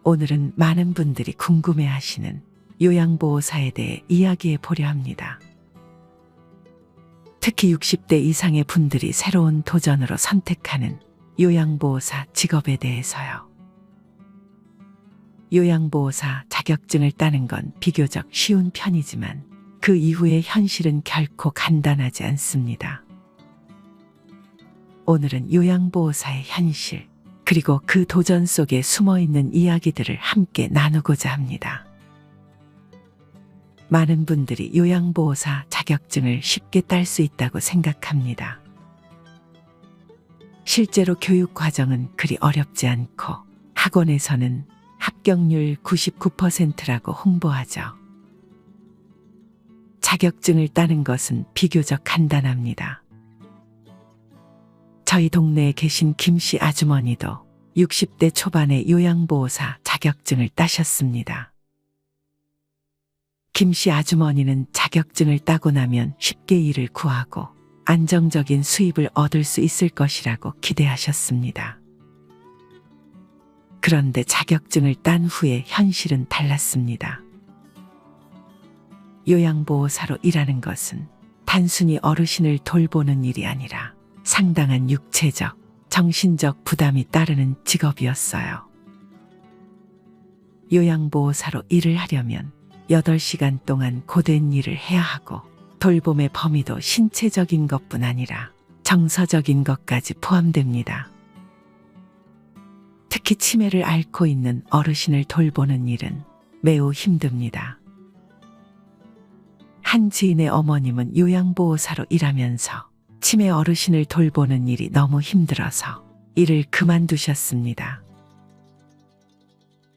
오늘은 많은 분들이 궁금해하시는 요양보호사에 대해 이야기해 보려 합니다. 특히 60대 이상의 분들이 새로운 도전으로 선택하는 요양보호사 직업에 대해서요. 요양보호사 자격증을 따는 건 비교적 쉬운 편이지만 그 이후의 현실은 결코 간단하지 않습니다. 오늘은 요양보호사의 현실, 그리고 그 도전 속에 숨어있는 이야기들을 함께 나누고자 합니다. 많은 분들이 요양보호사 자격증을 쉽게 딸 수 있다고 생각합니다. 실제로 교육 과정은 그리 어렵지 않고 학원에서는 합격률 99%라고 홍보하죠. 자격증을 따는 것은 비교적 간단합니다. 저희 동네에 계신 김씨 아주머니도 60대 초반의 요양보호사 자격증을 따셨습니다. 김씨 아주머니는 자격증을 따고 나면 쉽게 일을 구하고 안정적인 수입을 얻을 수 있을 것이라고 기대하셨습니다. 그런데 자격증을 딴 후에 현실은 달랐습니다. 요양보호사로 일하는 것은 단순히 어르신을 돌보는 일이 아니라 상당한 육체적, 정신적 부담이 따르는 직업이었어요. 요양보호사로 일을 하려면 8시간 동안 고된 일을 해야 하고 돌봄의 범위도 신체적인 것뿐 아니라 정서적인 것까지 포함됩니다. 특히 치매를 앓고 있는 어르신을 돌보는 일은 매우 힘듭니다. 한 지인의 어머님은 요양보호사로 일하면서 치매 어르신을 돌보는 일이 너무 힘들어서 일을 그만두셨습니다.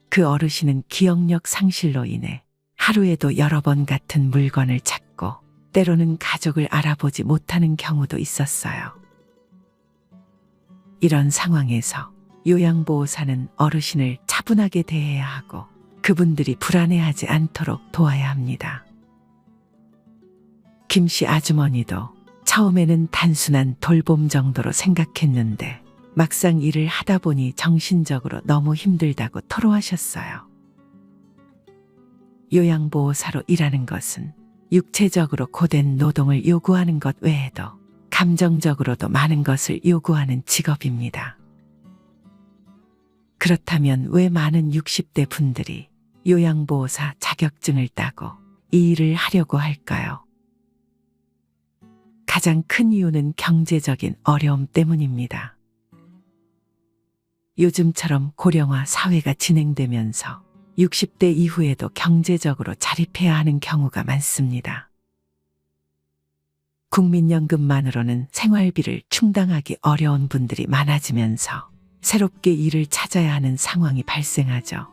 그 어르신은 기억력 상실로 인해 하루에도 여러 번 같은 물건을 찾고 때로는 가족을 알아보지 못하는 경우도 있었어요. 이런 상황에서 요양보호사는 어르신을 차분하게 대해야 하고 그분들이 불안해하지 않도록 도와야 합니다. 김씨 아주머니도 처음에는 단순한 돌봄 정도로 생각했는데 막상 일을 하다 보니 정신적으로 너무 힘들다고 토로하셨어요. 요양보호사로 일하는 것은 육체적으로 고된 노동을 요구하는 것 외에도 감정적으로도 많은 것을 요구하는 직업입니다. 그렇다면 왜 많은 60대 분들이 요양보호사 자격증을 따고 이 일을 하려고 할까요? 가장 큰 이유는 경제적인 어려움 때문입니다. 요즘처럼 고령화 사회가 진행되면서 60대 이후에도 경제적으로 자립해야 하는 경우가 많습니다. 국민연금만으로는 생활비를 충당하기 어려운 분들이 많아지면서 새롭게 일을 찾아야 하는 상황이 발생하죠.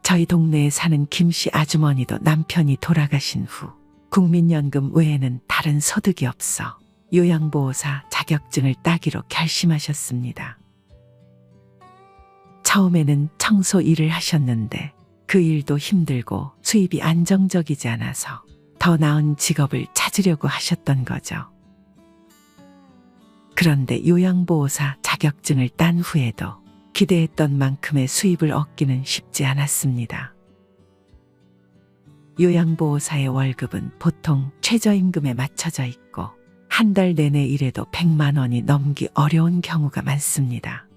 저희 동네에 사는 김씨 아주머니도 남편이 돌아가신 후 국민연금 외에는 다른 소득이 없어 요양보호사 자격증을 따기로 결심하셨습니다. 처음에는 청소 일을 하셨는데 그 일도 힘들고 수입이 안정적이지 않아서 더 나은 직업을 찾으려고 하셨던 거죠. 그런데 요양보호사 자격증을 딴 후에도 기대했던 만큼의 수입을 얻기는 쉽지 않았습니다. 요양보호사의 월급은 보통 최저임금에 맞춰져 있고 한 달 내내 일해도 100만 원이 넘기 어려운 경우가 많습니다.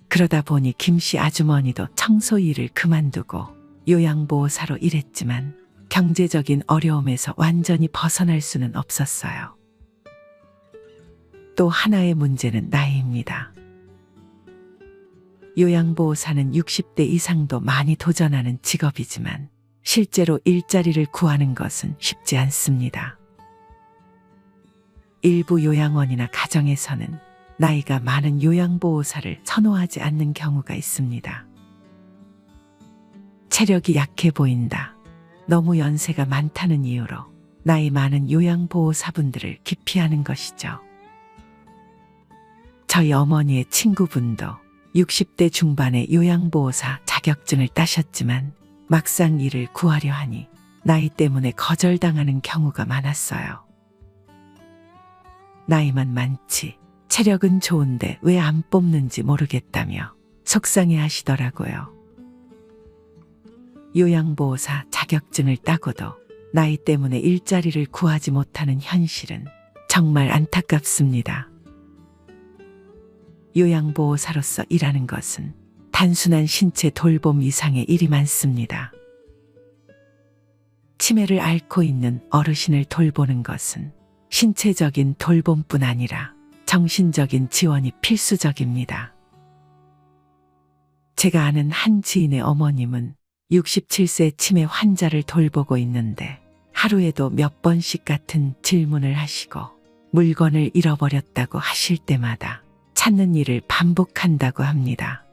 그러다 보니 김씨 아주머니도 청소 일을 그만두고 요양보호사로 일했지만 경제적인 어려움에서 완전히 벗어날 수는 없었어요. 또 하나의 문제는 나이입니다. 요양보호사는 60대 이상도 많이 도전하는 직업이지만 실제로 일자리를 구하는 것은 쉽지 않습니다. 일부 요양원이나 가정에서는 나이가 많은 요양보호사를 선호하지 않는 경우가 있습니다. 체력이 약해 보인다, 너무 연세가 많다는 이유로 나이 많은 요양보호사분들을 기피하는 것이죠. 저희 어머니의 친구분도 60대 중반의 요양보호사 자격증을 따셨지만 막상 일을 구하려 하니 나이 때문에 거절당하는 경우가 많았어요. 나이만 많지 체력은 좋은데 왜 안 뽑는지 모르겠다며 속상해 하시더라고요. 요양보호사 자격증을 따고도 나이 때문에 일자리를 구하지 못하는 현실은 정말 안타깝습니다. 요양보호사로서 일하는 것은 단순한 신체 돌봄 이상의 일이 많습니다. 치매를 앓고 있는 어르신을 돌보는 것은 신체적인 돌봄뿐 아니라 정신적인 지원이 필수적입니다. 제가 아는 한 지인의 어머님은 67세 치매 환자를 돌보고 있는데 하루에도 몇 번씩 같은 질문을 하시고 물건을 잃어버렸다고 하실 때마다 찾는 일을 반복한다고 합니다.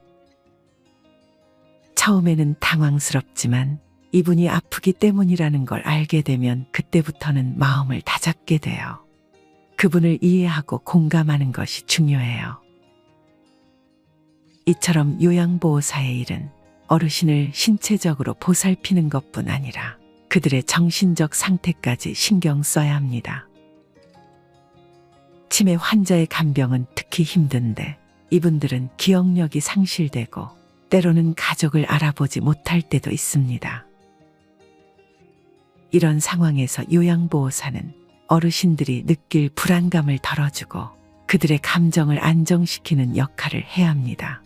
처음에는 당황스럽지만 이분이 아프기 때문이라는 걸 알게 되면 그때부터는 마음을 다잡게 돼요. 그분을 이해하고 공감하는 것이 중요해요. 이처럼 요양보호사의 일은 어르신을 신체적으로 보살피는 것뿐 아니라 그들의 정신적 상태까지 신경 써야 합니다. 치매 환자의 간병은 특히 힘든데 이분들은 기억력이 상실되고 때로는 가족을 알아보지 못할 때도 있습니다. 이런 상황에서 요양보호사는 어르신들이 느낄 불안감을 덜어주고 그들의 감정을 안정시키는 역할을 해야 합니다.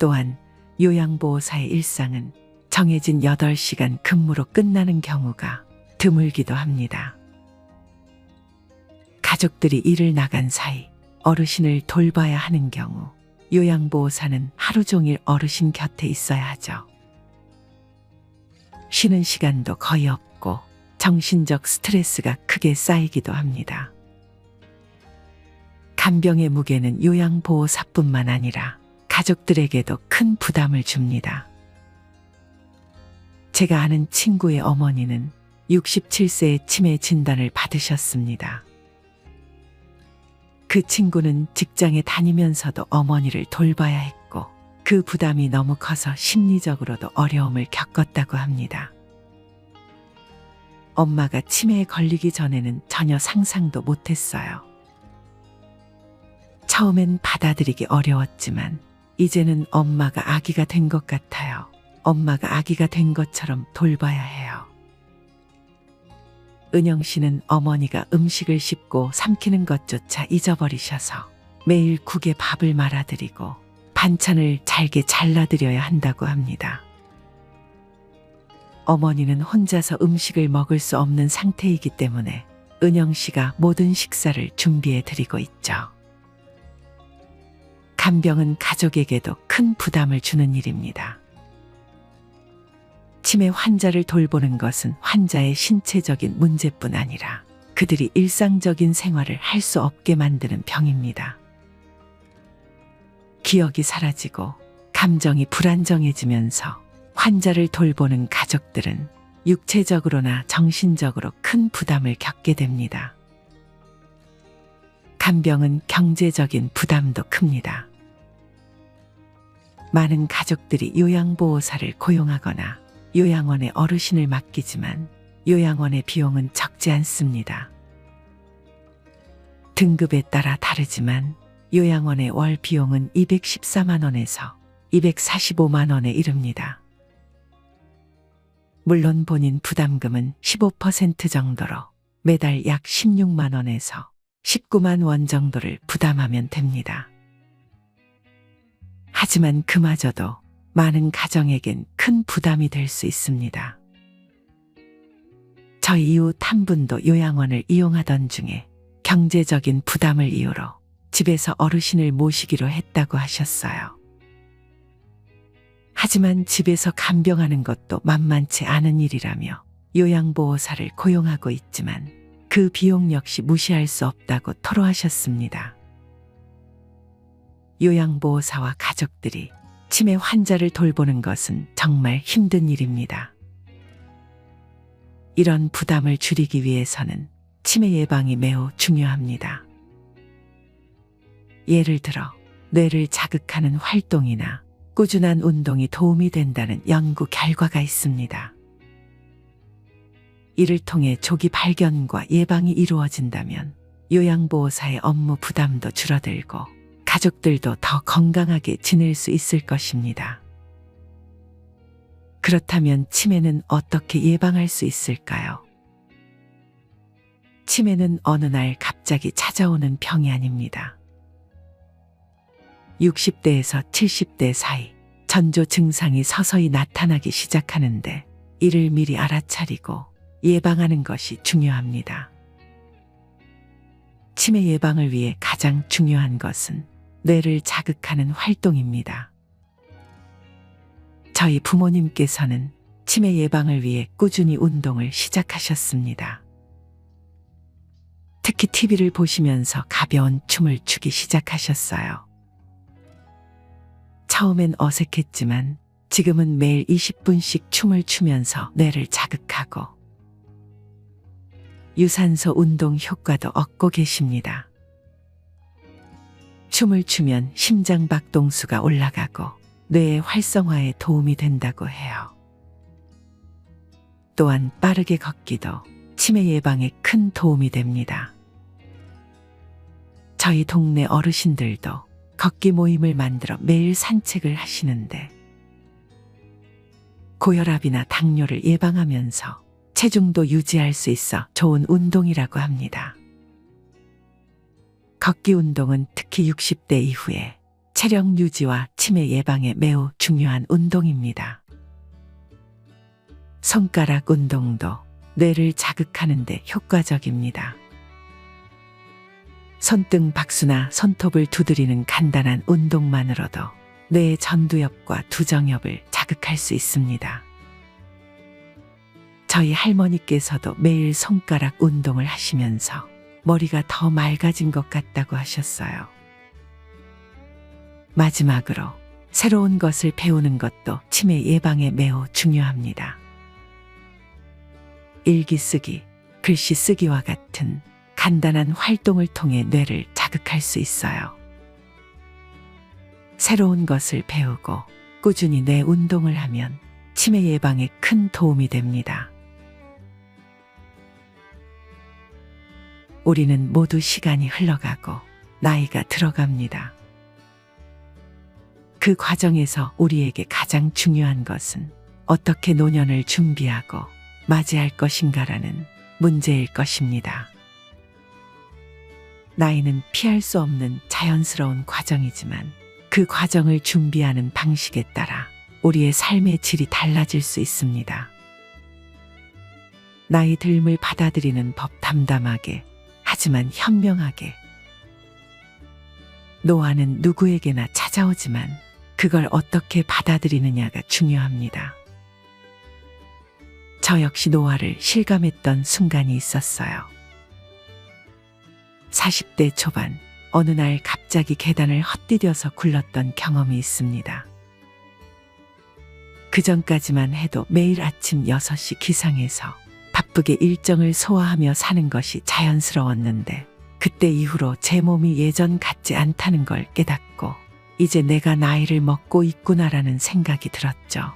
또한 요양보호사의 일상은 정해진 8시간 근무로 끝나는 경우가 드물기도 합니다. 가족들이 일을 나간 사이 어르신을 돌봐야 하는 경우 요양보호사는 하루 종일 어르신 곁에 있어야 하죠. 쉬는 시간도 거의 없고 정신적 스트레스가 크게 쌓이기도 합니다. 간병의 무게는 요양보호사뿐만 아니라 가족들에게도 큰 부담을 줍니다. 제가 아는 친구의 어머니는 67세의 치매 진단을 받으셨습니다. 그 친구는 직장에 다니면서도 어머니를 돌봐야 했고 그 부담이 너무 커서 심리적으로도 어려움을 겪었다고 합니다. 엄마가 치매에 걸리기 전에는 전혀 상상도 못했어요. 처음엔 받아들이기 어려웠지만 이제는 엄마가 아기가 된 것 같아요. 엄마가 아기가 된 것처럼 돌봐야 해요. 은영 씨는 어머니가 음식을 씹고 삼키는 것조차 잊어버리셔서 매일 국에 밥을 말아드리고 반찬을 잘게 잘라드려야 한다고 합니다. 어머니는 혼자서 음식을 먹을 수 없는 상태이기 때문에 은영 씨가 모든 식사를 준비해 드리고 있죠. 간병은 가족에게도 큰 부담을 주는 일입니다. 치매 환자를 돌보는 것은 환자의 신체적인 문제뿐 아니라 그들이 일상적인 생활을 할 수 없게 만드는 병입니다. 기억이 사라지고 감정이 불안정해지면서 환자를 돌보는 가족들은 육체적으로나 정신적으로 큰 부담을 겪게 됩니다. 간병은 경제적인 부담도 큽니다. 많은 가족들이 요양보호사를 고용하거나 요양원에 어르신을 맡기지만 요양원의 비용은 적지 않습니다. 등급에 따라 다르지만 요양원의 월 비용은 214만 원에서 245만 원에 이릅니다. 물론 본인 부담금은 15% 정도로 매달 약 16만 원에서 19만 원 정도를 부담하면 됩니다. 하지만 그마저도 많은 가정에겐 큰 부담이 될 수 있습니다. 저희 이웃 한 분도 요양원을 이용하던 중에 경제적인 부담을 이유로 집에서 어르신을 모시기로 했다고 하셨어요. 하지만 집에서 간병하는 것도 만만치 않은 일이라며 요양보호사를 고용하고 있지만 그 비용 역시 무시할 수 없다고 토로하셨습니다. 요양보호사와 가족들이 치매 환자를 돌보는 것은 정말 힘든 일입니다. 이런 부담을 줄이기 위해서는 치매 예방이 매우 중요합니다. 예를 들어 뇌를 자극하는 활동이나 꾸준한 운동이 도움이 된다는 연구 결과가 있습니다. 이를 통해 조기 발견과 예방이 이루어진다면 요양보호사의 업무 부담도 줄어들고 가족들도 더 건강하게 지낼 수 있을 것입니다. 그렇다면 치매는 어떻게 예방할 수 있을까요? 치매는 어느 날 갑자기 찾아오는 병이 아닙니다. 60대에서 70대 사이 전조 증상이 서서히 나타나기 시작하는데 이를 미리 알아차리고 예방하는 것이 중요합니다. 치매 예방을 위해 가장 중요한 것은 뇌를 자극하는 활동입니다. 저희 부모님께서는 치매 예방을 위해 꾸준히 운동을 시작하셨습니다. 특히 TV를 보시면서 가벼운 춤을 추기 시작하셨어요. 처음엔 어색했지만 지금은 매일 20분씩 춤을 추면서 뇌를 자극하고 유산소 운동 효과도 얻고 계십니다. 춤을 추면 심장 박동수가 올라가고 뇌의 활성화에 도움이 된다고 해요. 또한 빠르게 걷기도 치매 예방에 큰 도움이 됩니다. 저희 동네 어르신들도 걷기 모임을 만들어 매일 산책을 하시는데 고혈압이나 당뇨를 예방하면서 체중도 유지할 수 있어 좋은 운동이라고 합니다. 걷기 운동은 특히 60대 이후에 체력 유지와 치매 예방에 매우 중요한 운동입니다. 손가락 운동도 뇌를 자극하는 데 효과적입니다. 손등 박수나 손톱을 두드리는 간단한 운동만으로도 뇌의 전두엽과 두정엽을 자극할 수 있습니다. 저희 할머니께서도 매일 손가락 운동을 하시면서 머리가 더 맑아진 것 같다고 하셨어요. 마지막으로 새로운 것을 배우는 것도 치매 예방에 매우 중요합니다. 일기 쓰기, 글씨 쓰기와 같은 간단한 활동을 통해 뇌를 자극할 수 있어요. 새로운 것을 배우고 꾸준히 뇌 운동을 하면 치매 예방에 큰 도움이 됩니다. 우리는 모두 시간이 흘러가고 나이가 들어갑니다. 그 과정에서 우리에게 가장 중요한 것은 어떻게 노년을 준비하고 맞이할 것인가라는 문제일 것입니다. 나이는 피할 수 없는 자연스러운 과정이지만 그 과정을 준비하는 방식에 따라 우리의 삶의 질이 달라질 수 있습니다. 나이 듦을 받아들이는 법 담담하게 하지만 현명하게. 노화는 누구에게나 찾아오지만 그걸 어떻게 받아들이느냐가 중요합니다. 저 역시 노화를 실감했던 순간이 있었어요. 40대 초반 어느 날 갑자기 계단을 헛디뎌서 굴렀던 경험이 있습니다. 그전까지만 해도 매일 아침 6시 기상해서 바쁘게 일정을 소화하며 사는 것이 자연스러웠는데 그때 이후로 제 몸이 예전 같지 않다는 걸 깨닫고 이제 내가 나이를 먹고 있구나라는 생각이 들었죠.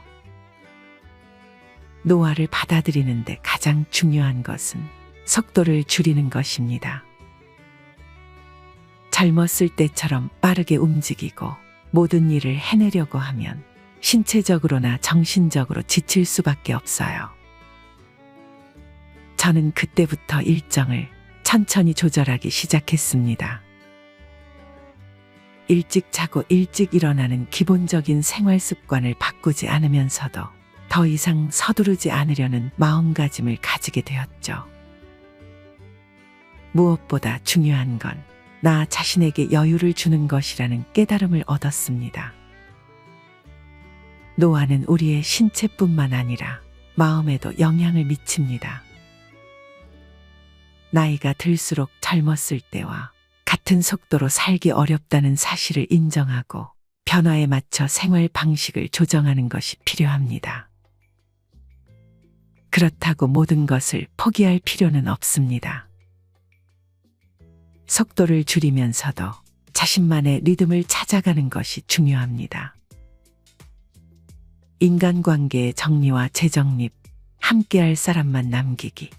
노화를 받아들이는데 가장 중요한 것은 속도를 줄이는 것입니다. 젊었을 때처럼 빠르게 움직이고 모든 일을 해내려고 하면 신체적으로나 정신적으로 지칠 수밖에 없어요. 저는 그때부터 일정을 천천히 조절하기 시작했습니다. 일찍 자고 일찍 일어나는 기본적인 생활 습관을 바꾸지 않으면서도 더 이상 서두르지 않으려는 마음가짐을 가지게 되었죠. 무엇보다 중요한 건 나 자신에게 여유를 주는 것이라는 깨달음을 얻었습니다. 노화는 우리의 신체뿐만 아니라 마음에도 영향을 미칩니다. 나이가 들수록 젊었을 때와 같은 속도로 살기 어렵다는 사실을 인정하고 변화에 맞춰 생활 방식을 조정하는 것이 필요합니다. 그렇다고 모든 것을 포기할 필요는 없습니다. 속도를 줄이면서도 자신만의 리듬을 찾아가는 것이 중요합니다. 인간관계의 정리와 재정립, 함께할 사람만 남기기.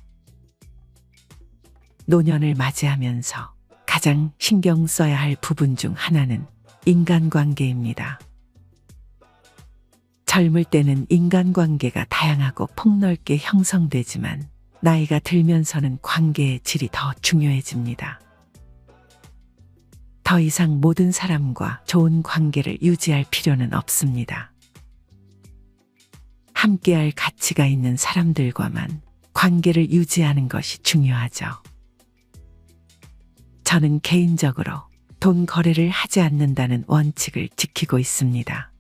노년을 맞이하면서 가장 신경 써야 할 부분 중 하나는 인간관계입니다. 젊을 때는 인간관계가 다양하고 폭넓게 형성되지만 나이가 들면서는 관계의 질이 더 중요해집니다. 더 이상 모든 사람과 좋은 관계를 유지할 필요는 없습니다. 함께할 가치가 있는 사람들과만 관계를 유지하는 것이 중요하죠. 저는 개인적으로 돈 거래를 하지 않는다는 원칙을 지키고 있습니다.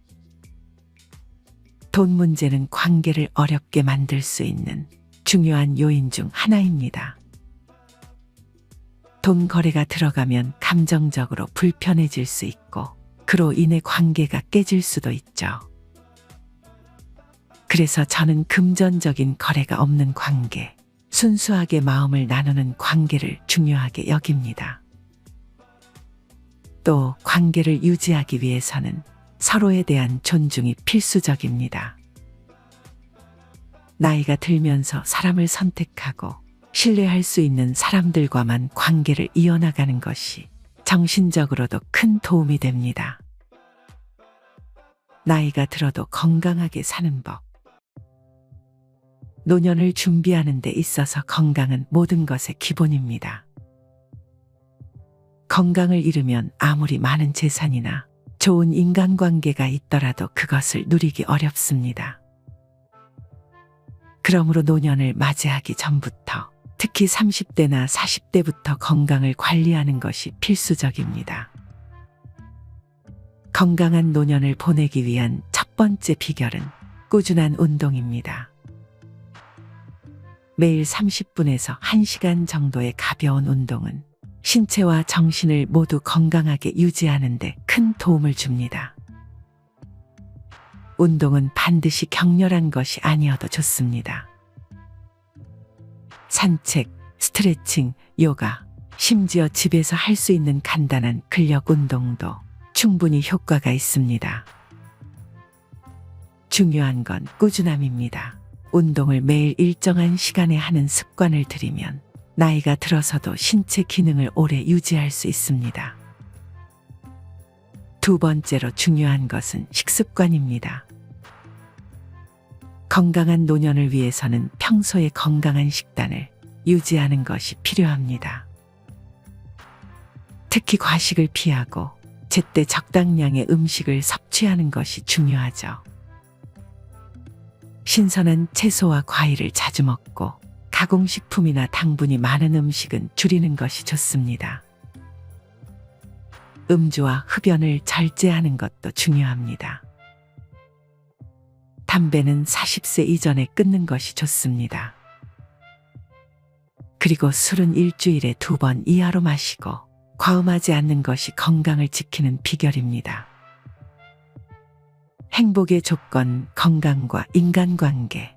돈 문제는 관계를 어렵게 만들 수 있는 중요한 요인 중 하나입니다. 돈 거래가 들어가면 감정적으로 불편해질 수 있고 그로 인해 관계가 깨질 수도 있죠. 그래서 저는 금전적인 거래가 없는 관계, 순수하게 마음을 나누는 관계를 중요하게 여깁니다. 또 관계를 유지하기 위해서는 서로에 대한 존중이 필수적입니다. 나이가 들면서 사람을 선택하고 신뢰할 수 있는 사람들과만 관계를 이어나가는 것이 정신적으로도 큰 도움이 됩니다. 나이가 들어도 건강하게 사는 법. 노년을 준비하는 데 있어서 건강은 모든 것의 기본입니다. 건강을 잃으면 아무리 많은 재산이나 좋은 인간관계가 있더라도 그것을 누리기 어렵습니다. 그러므로 노년을 맞이하기 전부터, 특히 30대나 40대부터 건강을 관리하는 것이 필수적입니다. 건강한 노년을 보내기 위한 첫 번째 비결은 꾸준한 운동입니다. 매일 30분에서 1시간 정도의 가벼운 운동은 신체와 정신을 모두 건강하게 유지하는 데 큰 도움을 줍니다. 운동은 반드시 격렬한 것이 아니어도 좋습니다. 산책, 스트레칭, 요가, 심지어 집에서 할 수 있는 간단한 근력 운동도 충분히 효과가 있습니다. 중요한 건 꾸준함입니다. 운동을 매일 일정한 시간에 하는 습관을 들이면 나이가 들어서도 신체 기능을 오래 유지할 수 있습니다. 두 번째로 중요한 것은 식습관입니다. 건강한 노년을 위해서는 평소에 건강한 식단을 유지하는 것이 필요합니다. 특히 과식을 피하고 제때 적당량의 음식을 섭취하는 것이 중요하죠. 신선한 채소와 과일을 자주 먹고 가공식품이나 당분이 많은 음식은 줄이는 것이 좋습니다. 음주와 흡연을 절제하는 것도 중요합니다. 담배는 40세 이전에 끊는 것이 좋습니다. 그리고 술은 일주일에 2번 이하로 마시고 과음하지 않는 것이 건강을 지키는 비결입니다. 행복의 조건, 건강과 인간관계.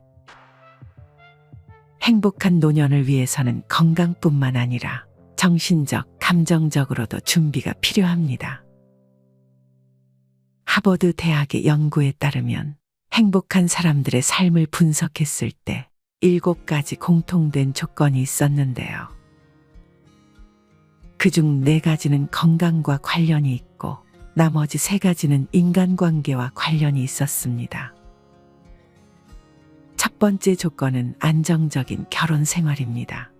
행복한 노년을 위해서는 건강뿐만 아니라 정신적, 감정적으로도 준비가 필요합니다. 하버드 대학의 연구에 따르면 행복한 사람들의 삶을 분석했을 때 7가지 공통된 조건이 있었는데요. 그중 4가지는 건강과 관련이 있고 나머지 3가지는 인간관계와 관련이 있었습니다. 첫 번째 조건은 안정적인 결혼 생활입니다.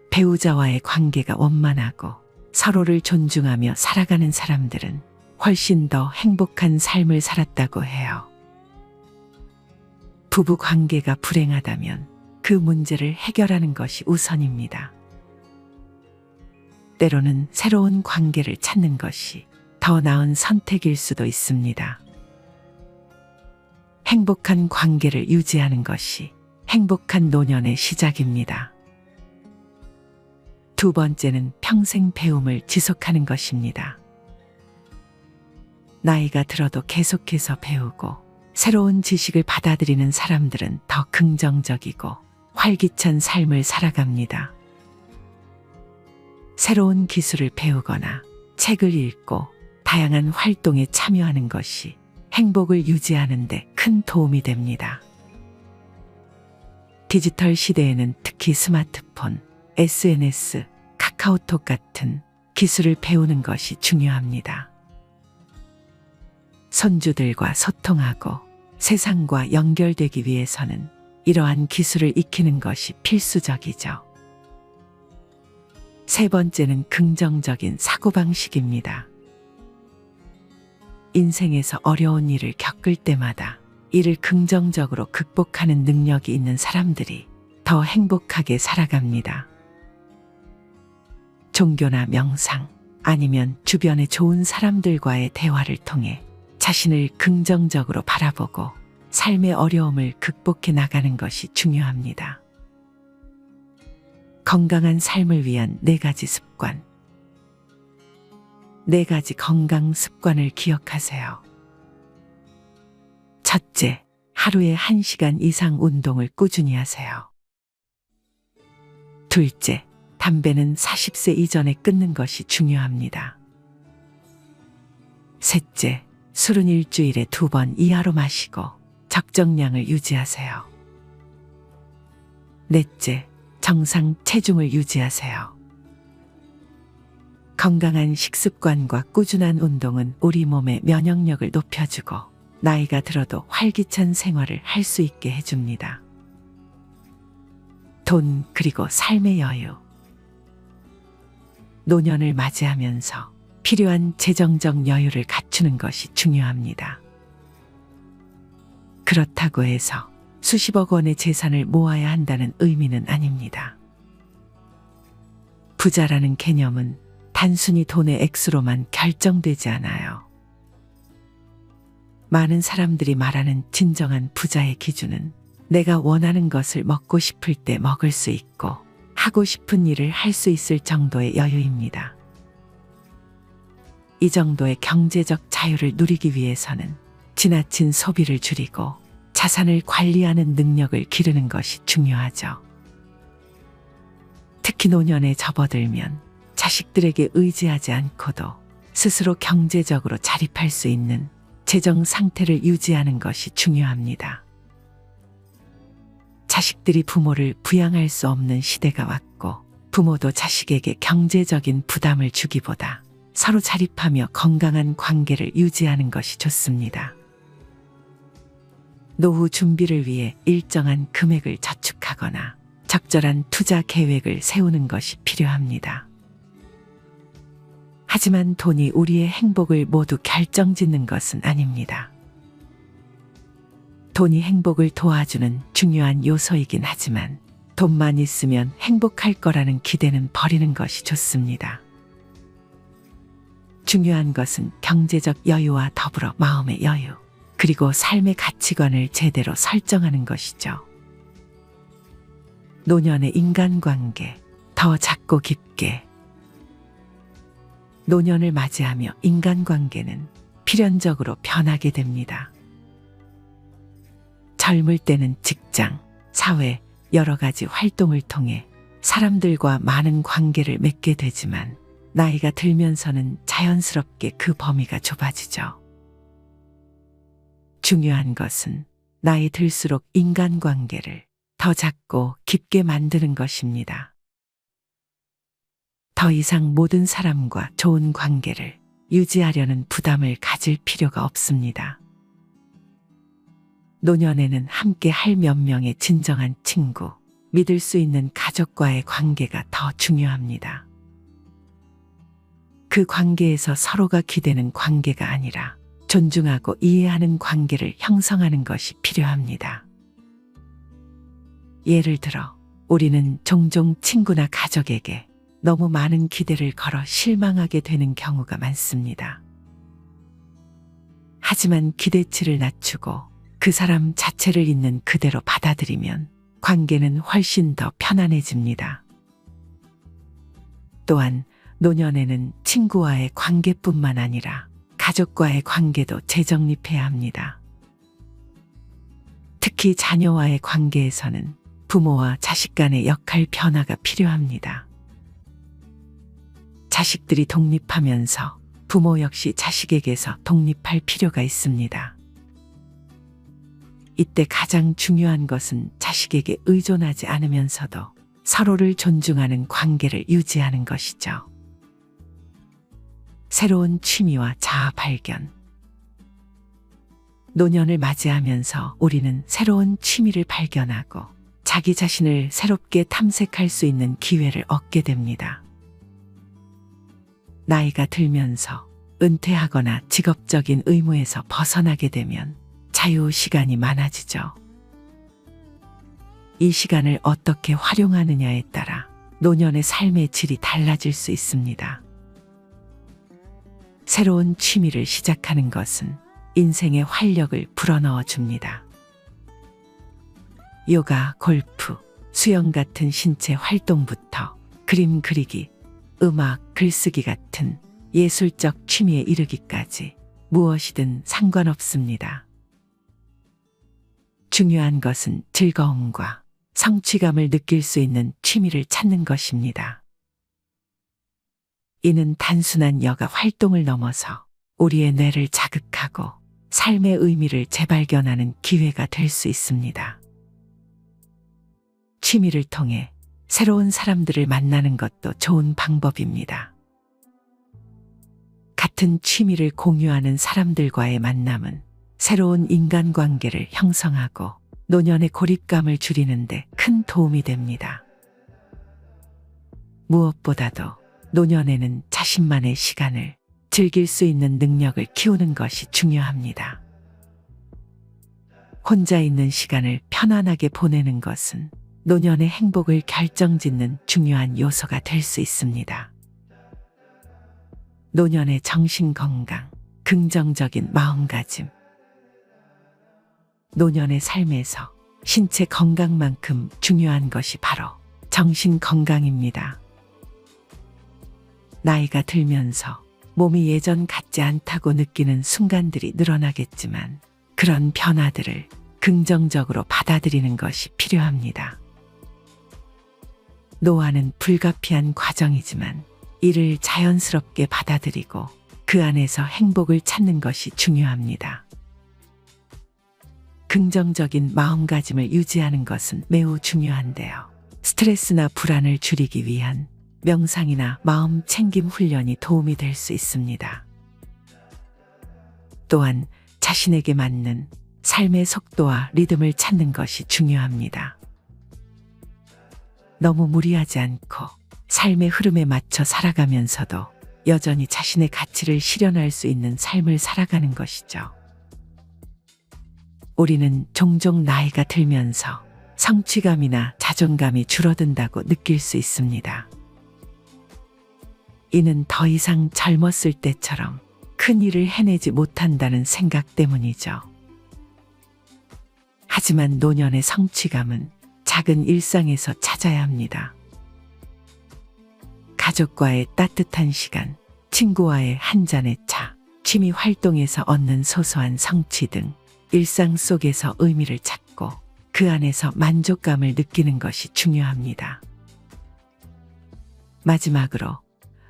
배우자와의 관계가 원만하고 서로를 존중하며 살아가는 사람들은 훨씬 더 행복한 삶을 살았다고 해요. 부부 관계가 불행하다면 그 문제를 해결하는 것이 우선입니다. 때로는 새로운 관계를 찾는 것이 더 나은 선택일 수도 있습니다. 행복한 관계를 유지하는 것이 행복한 노년의 시작입니다. 두 번째는 평생 배움을 지속하는 것입니다. 나이가 들어도 계속해서 배우고 새로운 지식을 받아들이는 사람들은 더 긍정적이고 활기찬 삶을 살아갑니다. 새로운 기술을 배우거나 책을 읽고 다양한 활동에 참여하는 것이 행복을 유지하는 데 큰 도움이 됩니다. 디지털 시대에는 특히 스마트폰, SNS, 카카오톡 같은 기술을 배우는 것이 중요합니다. 손주들과 소통하고 세상과 연결되기 위해서는 이러한 기술을 익히는 것이 필수적이죠. 세 번째는 긍정적인 사고방식입니다. 인생에서 어려운 일을 겪을 때마다 이를 긍정적으로 극복하는 능력이 있는 사람들이 더 행복하게 살아갑니다. 종교나 명상 아니면 주변의 좋은 사람들과의 대화를 통해 자신을 긍정적으로 바라보고 삶의 어려움을 극복해 나가는 것이 중요합니다. 건강한 삶을 위한 4가지 습관. 4가지 건강 습관을 기억하세요. 첫째, 하루에 1시간 이상 운동을 꾸준히 하세요. 둘째, 담배는 40세 이전에 끊는 것이 중요합니다. 셋째, 술은 일주일에 2번 이하로 마시고 적정량을 유지하세요. 넷째, 정상 체중을 유지하세요. 건강한 식습관과 꾸준한 운동은 우리 몸의 면역력을 높여주고 나이가 들어도 활기찬 생활을 할 수 있게 해줍니다. 돈 그리고 삶의 여유. 노년을 맞이하면서 필요한 재정적 여유를 갖추는 것이 중요합니다. 그렇다고 해서 수십억 원의 재산을 모아야 한다는 의미는 아닙니다. 부자라는 개념은 단순히 돈의 액수로만 결정되지 않아요. 많은 사람들이 말하는 진정한 부자의 기준은 내가 원하는 것을 먹고 싶을 때 먹을 수 있고 하고 싶은 일을 할 수 있을 정도의 여유입니다. 이 정도의 경제적 자유를 누리기 위해서는 지나친 소비를 줄이고 자산을 관리하는 능력을 기르는 것이 중요하죠. 특히 노년에 접어들면 자식들에게 의지하지 않고도 스스로 경제적으로 자립할 수 있는 재정 상태를 유지하는 것이 중요합니다. 자식들이 부모를 부양할 수 없는 시대가 왔고 부모도 자식에게 경제적인 부담을 주기보다 서로 자립하며 건강한 관계를 유지하는 것이 좋습니다. 노후 준비를 위해 일정한 금액을 저축하거나 적절한 투자 계획을 세우는 것이 필요합니다. 하지만 돈이 우리의 행복을 모두 결정짓는 것은 아닙니다. 돈이 행복을 도와주는 중요한 요소이긴 하지만 돈만 있으면 행복할 거라는 기대는 버리는 것이 좋습니다. 중요한 것은 경제적 여유와 더불어 마음의 여유, 그리고 삶의 가치관을 제대로 설정하는 것이죠. 노년의 인간관계, 더 작고 깊게. 노년을 맞이하며 인간관계는 필연적으로 변하게 됩니다. 젊을 때는 직장, 사회, 여러 가지 활동을 통해 사람들과 많은 관계를 맺게 되지만 나이가 들면서는 자연스럽게 그 범위가 좁아지죠. 중요한 것은 나이 들수록 인간관계를 더 작고 깊게 만드는 것입니다. 더 이상 모든 사람과 좋은 관계를 유지하려는 부담을 가질 필요가 없습니다. 노년에는 함께 할 몇 명의 진정한 친구, 믿을 수 있는 가족과의 관계가 더 중요합니다. 그 관계에서 서로가 기대는 관계가 아니라 존중하고 이해하는 관계를 형성하는 것이 필요합니다. 예를 들어 우리는 종종 친구나 가족에게 너무 많은 기대를 걸어 실망하게 되는 경우가 많습니다. 하지만 기대치를 낮추고 그 사람 자체를 있는 그대로 받아들이면 관계는 훨씬 더 편안해집니다. 또한 노년에는 친구와의 관계뿐만 아니라 가족과의 관계도 재정립해야 합니다. 특히 자녀와의 관계에서는 부모와 자식 간의 역할 변화가 필요합니다. 자식들이 독립하면서 부모 역시 자식에게서 독립할 필요가 있습니다. 이때 가장 중요한 것은 자식에게 의존하지 않으면서도 서로를 존중하는 관계를 유지하는 것이죠. 새로운 취미와 자아 발견. 노년을 맞이하면서 우리는 새로운 취미를 발견하고 자기 자신을 새롭게 탐색할 수 있는 기회를 얻게 됩니다. 나이가 들면서 은퇴하거나 직업적인 의무에서 벗어나게 되면 자유 시간이 많아지죠. 이 시간을 어떻게 활용하느냐에 따라 노년의 삶의 질이 달라질 수 있습니다. 새로운 취미를 시작하는 것은 인생의 활력을 불어넣어 줍니다. 요가, 골프, 수영 같은 신체 활동부터 그림 그리기, 음악, 글쓰기 같은 예술적 취미에 이르기까지 무엇이든 상관없습니다. 중요한 것은 즐거움과 성취감을 느낄 수 있는 취미를 찾는 것입니다. 이는 단순한 여가 활동을 넘어서 우리의 뇌를 자극하고 삶의 의미를 재발견하는 기회가 될 수 있습니다. 취미를 통해 새로운 사람들을 만나는 것도 좋은 방법입니다. 같은 취미를 공유하는 사람들과의 만남은 새로운 인간관계를 형성하고 노년의 고립감을 줄이는 데 큰 도움이 됩니다. 무엇보다도 노년에는 자신만의 시간을 즐길 수 있는 능력을 키우는 것이 중요합니다. 혼자 있는 시간을 편안하게 보내는 것은 노년의 행복을 결정짓는 중요한 요소가 될 수 있습니다. 노년의 정신건강, 긍정적인 마음가짐. 노년의 삶에서 신체 건강만큼 중요한 것이 바로 정신건강입니다. 나이가 들면서 몸이 예전 같지 않다고 느끼는 순간들이 늘어나겠지만 그런 변화들을 긍정적으로 받아들이는 것이 필요합니다. 노화는 불가피한 과정이지만 이를 자연스럽게 받아들이고 그 안에서 행복을 찾는 것이 중요합니다. 긍정적인 마음가짐을 유지하는 것은 매우 중요한데요. 스트레스나 불안을 줄이기 위한 명상이나 마음 챙김 훈련이 도움이 될 수 있습니다. 또한 자신에게 맞는 삶의 속도와 리듬을 찾는 것이 중요합니다. 너무 무리하지 않고 삶의 흐름에 맞춰 살아가면서도 여전히 자신의 가치를 실현할 수 있는 삶을 살아가는 것이죠. 우리는 종종 나이가 들면서 성취감이나 자존감이 줄어든다고 느낄 수 있습니다. 이는 더 이상 젊었을 때처럼 큰 일을 해내지 못한다는 생각 때문이죠. 하지만 노년의 성취감은 작은 일상에서 찾아야 합니다. 가족과의 따뜻한 시간, 친구와의 한 잔의 차, 취미 활동에서 얻는 소소한 성취 등 일상 속에서 의미를 찾고 그 안에서 만족감을 느끼는 것이 중요합니다. 마지막으로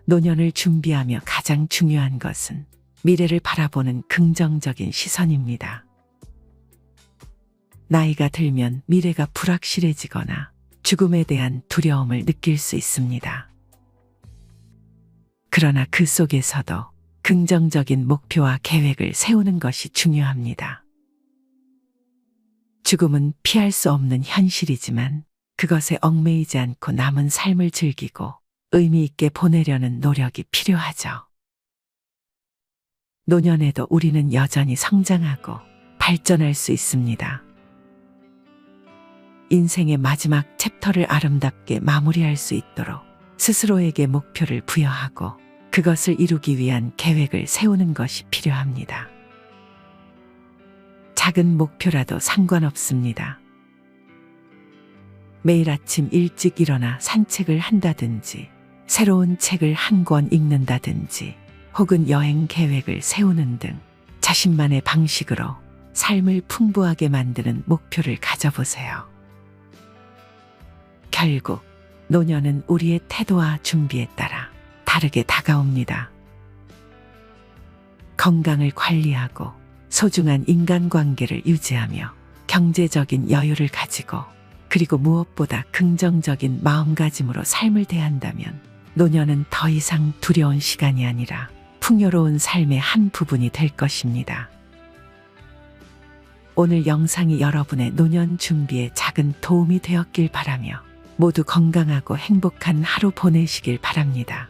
노년을 준비하며 가장 중요한 것은 미래를 바라보는 긍정적인 시선입니다. 나이가 들면 미래가 불확실해지거나 죽음에 대한 두려움을 느낄 수 있습니다. 그러나 그 속에서도 긍정적인 목표와 계획을 세우는 것이 중요합니다. 죽음은 피할 수 없는 현실이지만 그것에 얽매이지 않고 남은 삶을 즐기고 의미 있게 보내려는 노력이 필요하죠. 노년에도 우리는 여전히 성장하고 발전할 수 있습니다. 인생의 마지막 챕터를 아름답게 마무리할 수 있도록 스스로에게 목표를 부여하고 그것을 이루기 위한 계획을 세우는 것이 필요합니다. 작은 목표라도 상관없습니다. 매일 아침 일찍 일어나 산책을 한다든지, 새로운 책을 한 권 읽는다든지, 혹은 여행 계획을 세우는 등 자신만의 방식으로 삶을 풍부하게 만드는 목표를 가져보세요. 결국 노년은 우리의 태도와 준비에 따라 다르게 다가옵니다. 건강을 관리하고 소중한 인간관계를 유지하며 경제적인 여유를 가지고 그리고 무엇보다 긍정적인 마음가짐으로 삶을 대한다면 노년은 더 이상 두려운 시간이 아니라 풍요로운 삶의 한 부분이 될 것입니다. 오늘 영상이 여러분의 노년 준비에 작은 도움이 되었길 바라며 모두 건강하고 행복한 하루 보내시길 바랍니다.